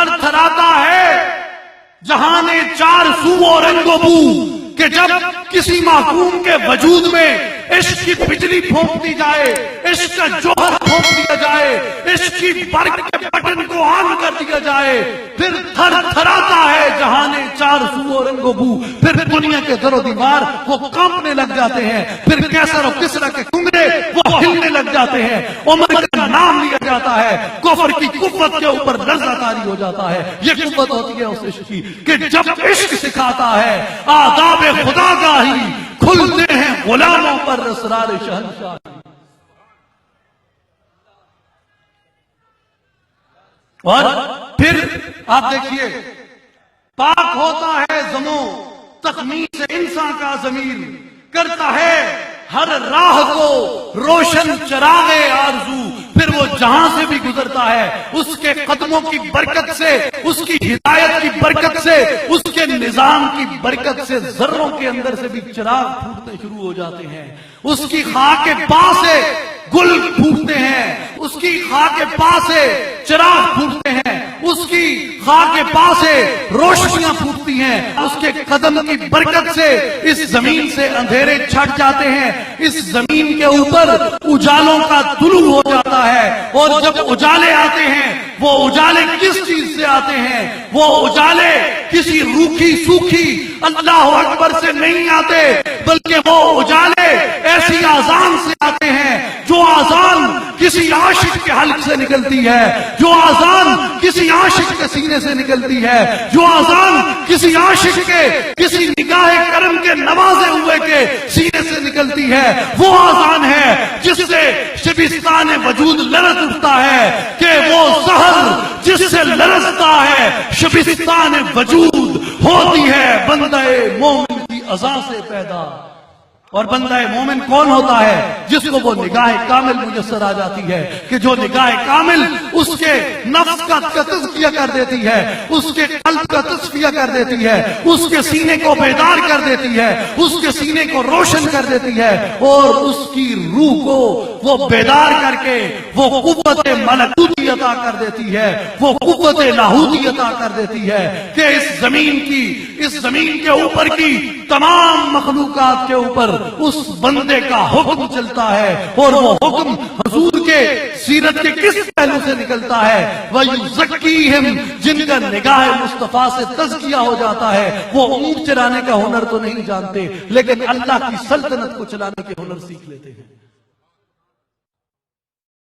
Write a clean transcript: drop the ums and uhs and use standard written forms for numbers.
تھر تھراتا ہے جہان چار سو و رنگ و بو، کہ جب کسی محکوم کے وجود میں عشق کی بجلی پھونک دی جائے، عشق کا جوہر پھونک دیا جائے، عشق کی برق کے بٹن کو آن کر دیا جائے، پھر تھر تھراتا ہے جہان چار سو و رنگ و بو، پھر دنیا کے در و دیوار وہ کانپنے لگ جاتے ہیں، پھر کیسر و کسرا کے کنگرے وہ ہلنے لگ جاتے ہیں، عمر کا نام لیا جاتا ہے، کفر کی قوت کے اوپر لرزہ طاری ہو جاتا ہے۔ یہ قوت ہوتی ہے اس عشق کی کہ جب عشق سکھاتا ہے آداب خدا گاہی، کھلتے ہیں غلاموں پر اسرار شہنشاہی۔ اور پھر آپ دیکھیے، پاک ہوتا ہے زموں تخمیس انسان کا ضمیر، کرتا ہے ہر راہ کو روشن چراغ آرزو، پھر وہ جہاں سے بھی گزرتا ہے اس کے قدموں کی برکت سے، اس کی ہدایت کی برکت سے، اس کے نظام کی برکت سے ذروں کے اندر سے بھی چراغ پھوٹنے شروع ہو جاتے ہیں، اس کی خاک پا سے گل پھوٹتے ہیں، اس کی خاک پا سے چراغ پھوٹتے ہیں، اس کی خاک پا سے روشنیاں پھوٹتی ہیں، اس کے قدم کی برکت سے اس زمین سے اندھیرے چھٹ جاتے ہیں، اس زمین کے اوپر اجالوں کا طلوع ہو جاتا ہے، اور جب اجالے آتے ہیں وہ اجالے کس چیز سے آتے ہیں؟ وہ اجالے کسی روکھی سوکھی اللہ اکبر سے نہیں آتے، بلکہ وہ اجالے ایسی آذان سے آتے ہیں، جو آذان کسی عاشق کے حلق سے نکلتی ہے، جو آذان کسی عاشق کے سینے سے نکلتی ہے، جو آذان کسی عاشق کے کسی نگاہ کرم کے نوازے ہوئے کے سینے سے نکلتی ہے، وہ آذان ہے جس سے شبستان وجود لرز اٹھتا ہے، کہ وہ سحر جس سے لرزتا ہے شبستان وجود ہوتی ہے بندہ مومن کی اذان سے پیدا۔ اور بندہ مومن کون ہوتا ہے؟ جس کو وہ نگاہ کامل میسر آ جاتی ہے، کہ جو نگاہ کامل اس کے نفس کا تزکیہ کر دیتی ہے، اس کے قلب کا تصفیہ کر دیتی ہے، اس کے سینے کو بیدار کر دیتی ہے، اس کے سینے کو روشن کر دیتی ہے، اور اس کی روح کو وہ بیدار کر کے وہ قوت ملکوتی عطا کر دیتی ہے، وہ قوت لاہوتی عطا کر دیتی ہے، کہ اس زمین کے اوپر کی تمام مخلوقات کے اوپر اس بندے کا حکم چلتا ہے، اور وہ حکم حضور کے سیرت کے کس پہلو سے نکلتا ہے؟ وَيُزَكِّيهِمْ، جن کا نگاہ مصطفیٰ سے تزکیہ ہو جاتا ہے، وہ اونٹ چرانے کا ہنر تو نہیں جانتے، لیکن اللہ کی سلطنت کو چلانے کے ہنر سیکھ لیتے ہیں۔